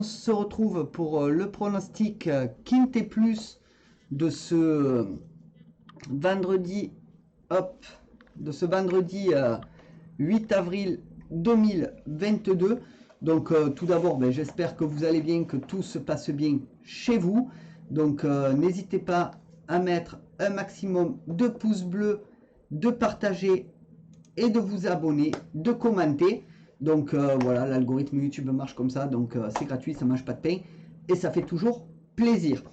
On se retrouve pour le pronostic Quintet Plus de ce vendredi, hop, de ce vendredi 8 avril 2022. Donc tout d'abord, j'espère que vous allez bien, que tout se passe bien chez vous. Donc n'hésitez pas à mettre un maximum de pouces bleus, de partager et de vous abonner, de commenter. Donc voilà, l'algorithme YouTube marche comme ça, donc c'est gratuit, ça ne mange pas de pain et ça fait toujours plaisir.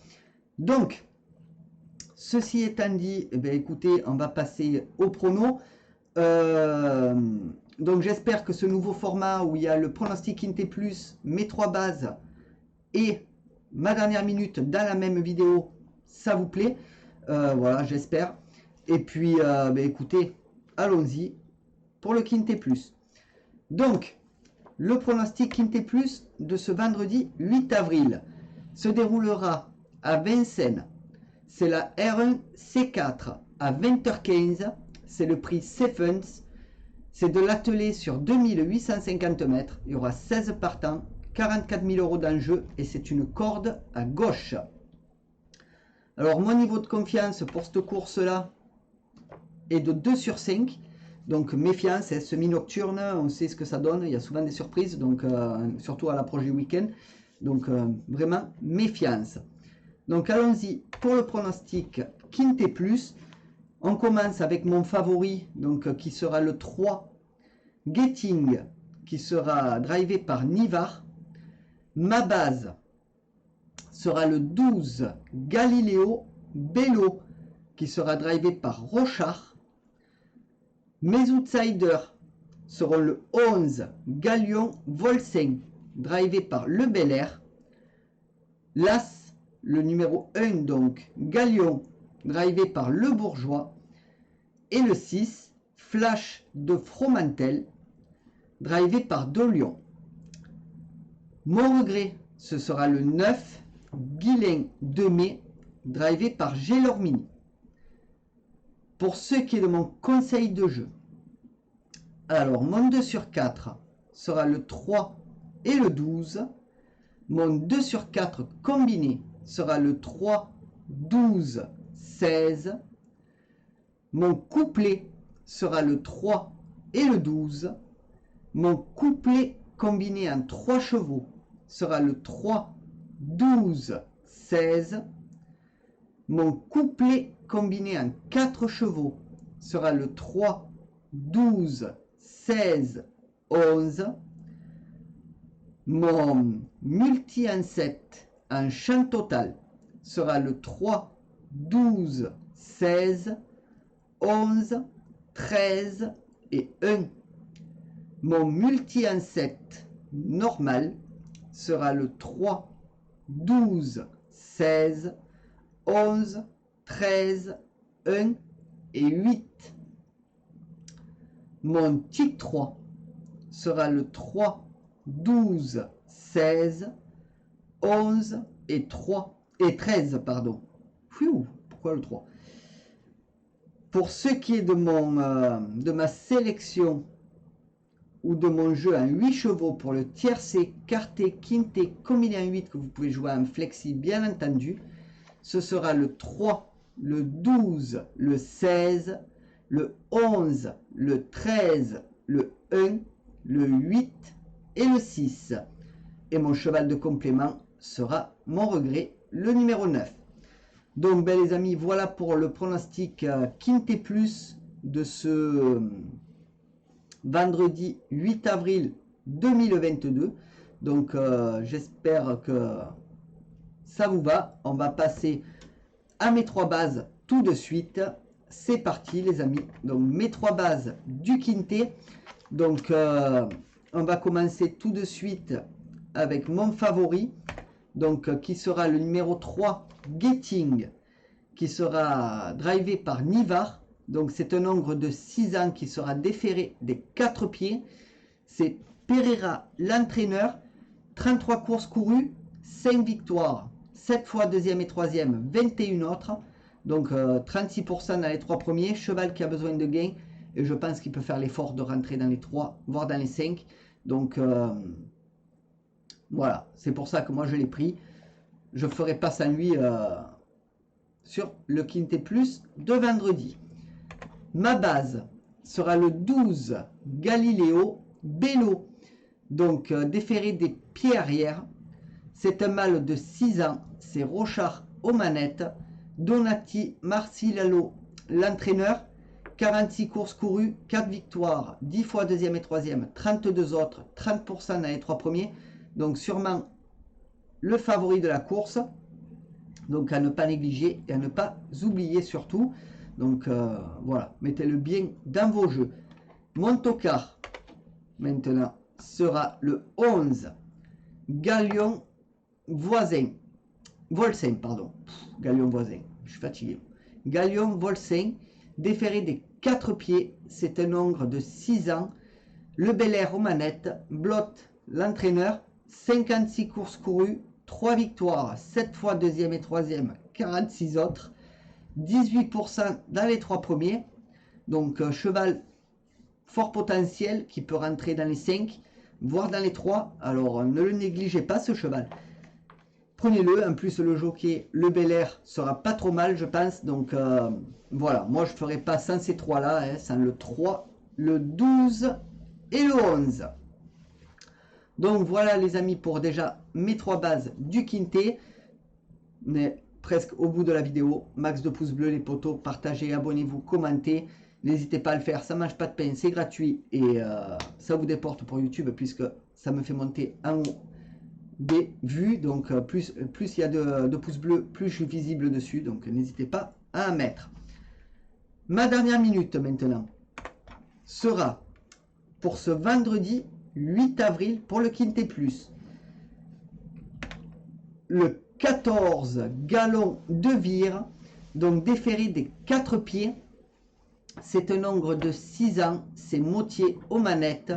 Donc, ceci étant dit, écoutez, on va passer au prono. Donc j'espère que ce nouveau format où il y a le pronostic Quintet Plus, mes 3 bases et ma dernière minute dans la même vidéo, ça vous plaît. Voilà, j'espère. Et puis, écoutez, allons-y pour le Quintet Plus. Donc, le pronostic Quintet Plus de ce vendredi 8 avril se déroulera à Vincennes. C'est la R1 C4 à 20h15. C'est le prix Stephens. C'est de l'attelé sur 2850 mètres. Il y aura 16 partants, 44 000 € d'enjeu et c'est une corde à gauche. Alors, mon niveau de confiance pour cette course-là est de 2 sur 5. Donc méfiance, c'est semi-nocturne, on sait ce que ça donne, il y a souvent des surprises, donc surtout à l'approche du week-end. Donc vraiment méfiance. Donc allons-y pour le pronostic Quintet Plus. On commence avec mon favori, donc qui sera le 3, Getting, qui sera drivé par Nivard. Ma base sera le 12, Galileo Bello, qui sera drivé par Rochard. Mes outsiders seront le 11, Galion Volseng, drivé par Le Bel Air. L'As, le numéro 1, donc, Galion, drivé par Le Bourgeois. Et le 6, Flash de Fromentel, drivé par De Lyon. Mon regret, ce sera le 9, Guilain de Mai, drivé par Gelormini. Pour ce qui est de mon conseil de jeu, alors mon 2 sur 4 sera le 3 et le 12. Mon 2 sur 4 combiné sera le 3, 12, 16. Mon couplet sera le 3 et le 12. Mon couplet combiné en 3 chevaux sera le 3, 12, 16. Mon couplet combiné en 4 chevaux sera le 3, 12, 16, 11. Mon multi en 7 en champ total sera le 3, 12, 16, 11, 13 et 1. Mon multi en 7 normal sera le 3, 12, 16, 11, 13, 1 et 8. Mon type 3 sera le 3, 12, 16, 11 et 3 et 13, pardon. Pourquoi le 3? Pour ce qui est de ma sélection ou de mon jeu en 8 chevaux pour le tiercé, quarté, quinté, combiné en 8 que vous pouvez jouer en flexi bien entendu, ce sera le 3, le 12, le 16, le 11, le 13, le 1, le 8 et le 6. Et mon cheval de complément sera mon regret, le numéro 9. Donc les amis, voilà pour le pronostic Quintet Plus de ce vendredi 8 avril 2022. Donc j'espère que ça vous va. On va passer à mes 3 bases tout de suite. C'est parti les amis. Donc mes 3 bases du Quintet. Donc on va commencer tout de suite avec mon favori. Donc qui sera le numéro 3, Getting, qui sera drivé par Nivard. Donc c'est un ogre de 6 ans qui sera déféré des 4 pieds. C'est Pereira l'entraîneur. 33 courses courues, 5 victoires, 7 fois deuxième et troisième, 21 autres. Donc 36% dans les 3 premiers. Cheval qui a besoin de gains. Et je pense qu'il peut faire l'effort de rentrer dans les 3, voire dans les 5. Donc Voilà, c'est pour ça que moi je l'ai pris. Je ne ferai pas sans lui sur le Quintet Plus de vendredi. Ma base sera le 12 Galileo Bello. Donc déféré des pieds arrière. C'est un mâle de 6 ans. C'est Rochard aux manettes. Donati Marcilalo, l'entraîneur. 46 courses courues, 4 victoires, 10 fois deuxième et troisième, 32 autres, 30% dans les 3 premiers. Donc sûrement le favori de la course. Donc à ne pas négliger et à ne pas oublier surtout. Donc voilà, mettez-le bien dans vos jeux. Mon tocard maintenant sera le 11 Galion Voisin. Volsin, pardon. Galion Voisin, je suis fatigué. Galion Volsin, déféré des 4 pieds, c'est un hongre de 6 ans. Le Bel Air aux manettes, Blot, l'entraîneur, 56 courses courues, 3 victoires, 7 fois deuxième et troisième, 46 autres, 18% dans les 3 premiers. Donc cheval fort potentiel qui peut rentrer dans les 5, voire dans les 3. Alors ne le négligez pas ce cheval. Prenez-le, en plus le jockey, le Bel Air sera pas trop mal je pense. Donc voilà, moi je ne ferai pas sans ces 3 là, hein, sans le 3, le 12 et le 11. Donc voilà les amis pour déjà mes 3 bases du Quintet. On est presque au bout de la vidéo. Max de pouces bleus les potos, partagez, abonnez-vous, commentez. N'hésitez pas à le faire, ça ne mange pas de pain, c'est gratuit et ça vous déporte pour YouTube puisque ça me fait monter en haut des vues. Donc plus il y a de pouces bleus, plus je suis visible dessus. Donc n'hésitez pas à en mettre. Ma dernière minute maintenant sera pour ce vendredi 8 avril pour le Quintet Plus. Le 14 Galon de Vire, donc déféré des 4 pieds. C'est un hongre de 6 ans, c'est Motier aux manettes.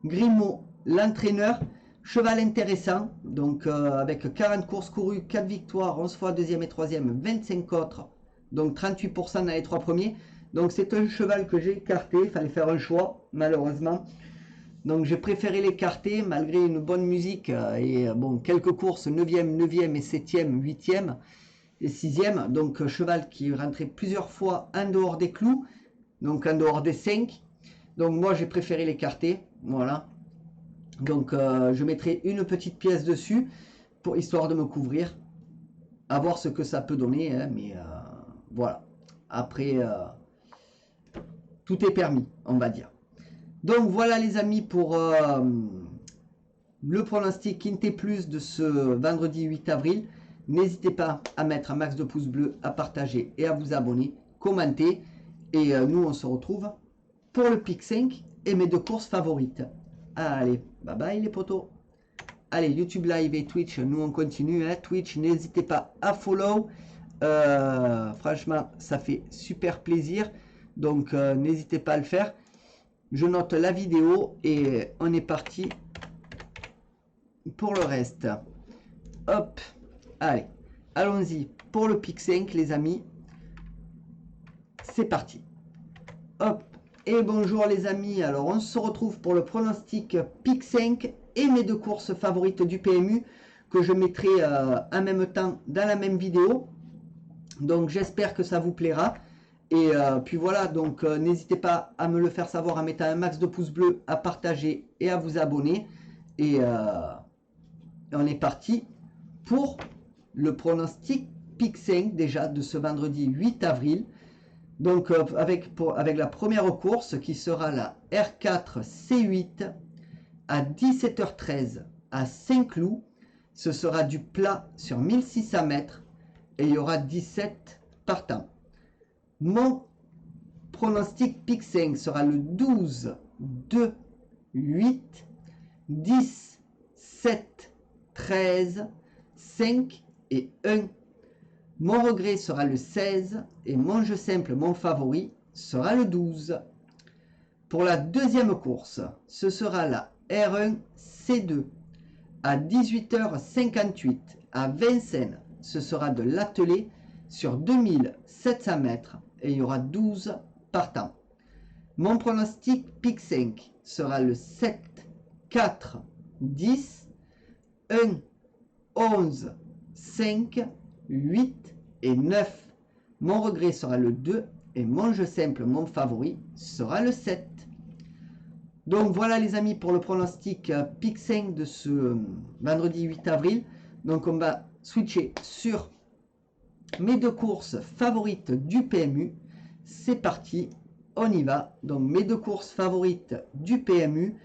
Grimaud, l'entraîneur. Cheval intéressant, donc avec 40 courses courues, 4 victoires, 11 fois deuxième et troisième, 25 autres, donc 38% dans les 3 premiers. Donc c'est un cheval que j'ai écarté, il fallait faire un choix, malheureusement. Donc j'ai préféré l'écarter malgré une bonne musique et bon, quelques courses 9e, 9e et 7e, 8e et 6e. Donc cheval qui rentrait plusieurs fois en dehors des clous, donc en dehors des 5. Donc moi j'ai préféré l'écarter, voilà. Donc je mettrai une petite pièce dessus pour histoire de me couvrir, à voir ce que ça peut donner, hein, mais voilà. Après, tout est permis, on va dire. Donc voilà les amis pour le pronostic Quintet Plus de ce vendredi 8 avril. N'hésitez pas à mettre un max de pouces bleus, à partager et à vous abonner, commenter. Et nous on se retrouve pour le Pick 5 et mes 2 courses favorites. Allez, bye bye les potos. Allez, YouTube Live et Twitch, nous on continue. Hein. Twitch, n'hésitez pas à follow. Franchement, ça fait super plaisir. Donc n'hésitez pas à le faire. Je note la vidéo et on est parti pour le reste. Hop, allez, allons-y pour le Pick 5 les amis. C'est parti. Hop, et bonjour les amis. Alors on se retrouve pour le pronostic Pick 5 et mes 2 courses favorites du PMU que je mettrai en même temps dans la même vidéo. Donc j'espère que ça vous plaira. Et puis voilà, donc n'hésitez pas à me le faire savoir en mettant un max de pouces bleus, à partager et à vous abonner. Et on est parti pour le pronostic Pick 5 déjà de ce vendredi 8 avril. Donc avec la première course qui sera la R4 C8 à 17h13 à Saint-Cloud. Ce sera du plat sur 1600 mètres et il y aura 17 partants. Mon pronostic Pick 5 sera le 12, 2, 8, 10, 7, 13, 5 et 1. Mon regret sera le 16 et mon jeu simple, mon favori, sera le 12. Pour la deuxième course, ce sera la R1 C2 à 18h58 à Vincennes. Ce sera de l'attelé sur 2700 mètres et il y aura 12 partants. Mon pronostic Pick 5 sera le 7, 4, 10, 1, 11, 5, 8 et 9. Mon regret sera le 2 et mon jeu simple, mon favori, sera le 7. Donc voilà les amis pour le pronostic Pick 5 de ce vendredi 8 avril. Donc on va switcher sur mes deux courses favorites du PMU. C'est parti, on y va. Donc mes deux courses favorites du PMU.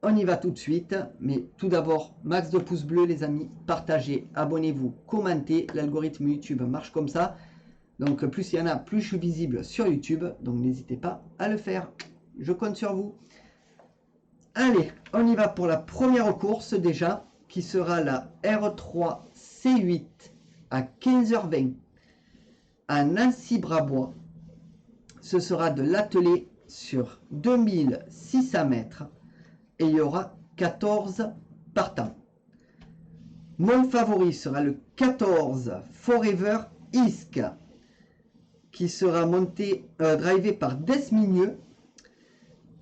On y va tout de suite, mais tout d'abord, max de pouces bleus les amis, partagez, abonnez-vous, commentez, l'algorithme YouTube marche comme ça, donc plus il y en a, plus je suis visible sur YouTube, donc n'hésitez pas à le faire, je compte sur vous. Allez, on y va pour la première course déjà, qui sera la R3 C8 à 15h20 à Nancy-Brabois. Ce sera de l'attelé sur 2600 mètres. Et il y aura 14 partants. Mon favori sera le 14 Forever Isk qui sera monté, drivé par Desmigneux.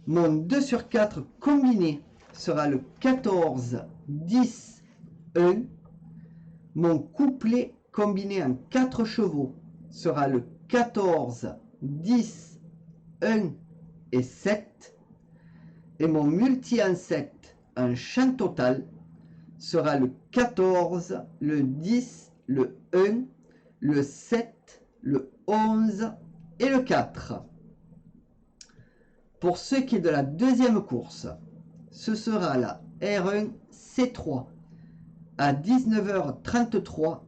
Mon 2 sur 4 combiné sera le 14 10 1. Mon couplet combiné en 4 chevaux sera le 14 10 1 et 7. Et mon multi en 7, un champ total, sera le 14, le 10, le 1, le 7, le 11 et le 4. Pour ce qui est de la deuxième course, ce sera la R1 C3 à 19h33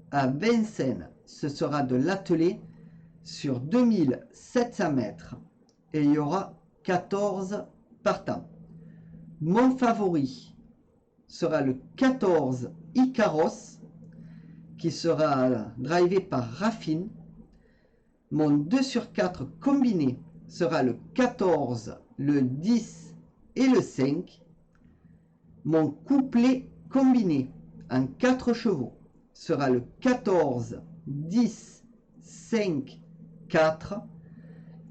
à Vincennes. Ce sera de l'attelé sur 2700 mètres et il y aura 14 partants. Mon favori sera le 14 Icaros qui sera drivé par Raffine. Mon 2 sur 4 combiné sera le 14, le 10 et le 5. Mon couplet combiné en 4 chevaux sera le 14, 10, 5, 4.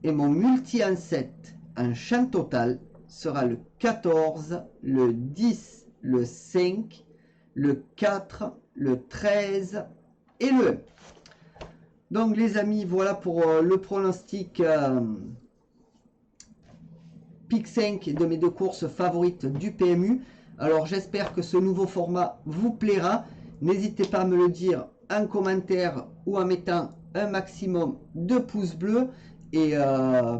Et mon multi en 7 en champ total sera le 14, le 10, le 5, le 4, le 13 et le 1. Donc les amis, voilà pour le pronostic Pick 5 de mes deux courses favorites du PMU. Alors j'espère que ce nouveau format vous plaira. N'hésitez pas à me le dire en commentaire ou en mettant un maximum de pouces bleus. Et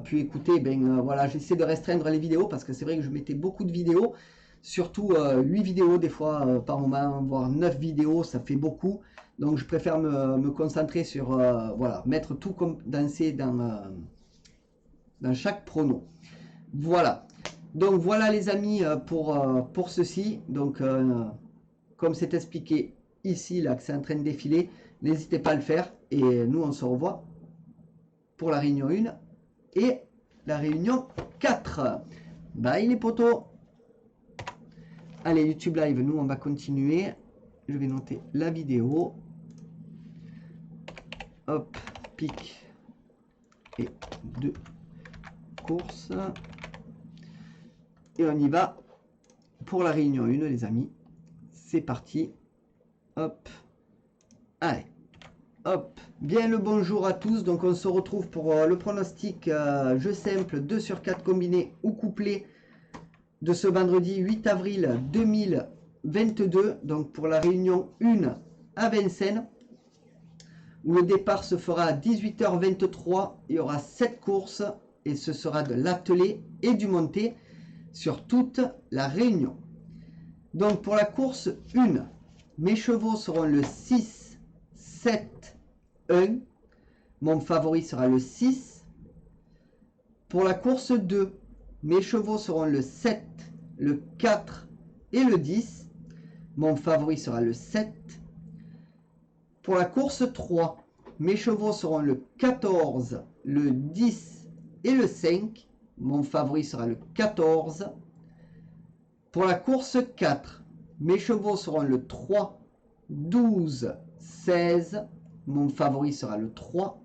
puis écoutez, voilà, j'essaie de restreindre les vidéos parce que c'est vrai que je mettais beaucoup de vidéos, surtout 8 vidéos des fois par moment, voire 9 vidéos, ça fait beaucoup. Donc je préfère me concentrer sur, voilà, mettre tout condensé dans chaque prono. Voilà, donc voilà les amis pour ceci. Donc comme c'est expliqué ici, là que c'est en train de défiler, n'hésitez pas à le faire. Et nous on se revoit pour la réunion 1 et la réunion 4. Bye les potos. Allez, YouTube Live, nous on va continuer. Je vais noter la vidéo. Hop, pic et 2 courses. Et on y va pour la réunion 1 les amis. C'est parti. Hop. Allez. Hop, bien le bonjour à tous. Donc on se retrouve pour le pronostic jeu simple 2 sur 4 combiné ou couplé de ce vendredi 8 avril 2022. Donc pour la réunion 1 à Vincennes, où le départ se fera à 18h23. Il y aura 7 courses et ce sera de l'attelé et du monté sur toute la réunion. Donc pour la course 1, mes chevaux seront le 6, 7, 1. Mon favori sera le 6. Pour la course 2, mes chevaux seront le 7, le 4 et le 10. Mon favori sera le 7. Pour la course 3, mes chevaux seront le 14, le 10 et le 5. Mon favori sera le 14. Pour la course 4, mes chevaux seront le 3, 12, 16. Mon favori sera le 3.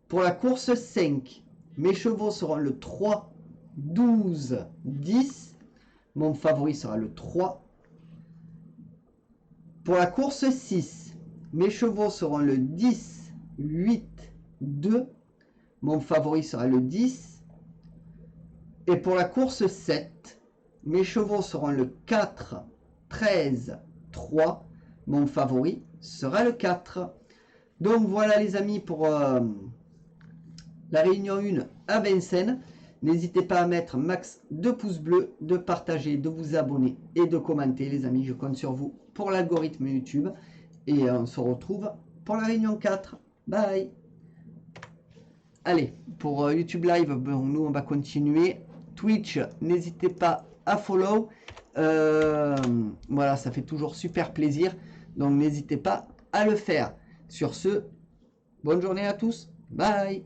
Pour la course 5, mes chevaux seront le 3, 12, 10. Mon favori sera le 3. Pour la course 6, mes chevaux seront le 10, 8, 2. Mon favori sera le 10. Et pour la course 7, mes chevaux seront le 4, 13, 3. Mon favori sera le 4. Donc voilà les amis pour la réunion 1 à Vincennes. N'hésitez pas à mettre max 2 pouces bleus, de partager, de vous abonner et de commenter les amis. Je compte sur vous pour l'algorithme YouTube. Et on se retrouve pour la réunion 4. Bye. Allez, pour YouTube Live, bon, nous on va continuer. Twitch, n'hésitez pas à follow. Voilà, ça fait toujours super plaisir. Donc n'hésitez pas à le faire. Sur ce, bonne journée à tous. Bye.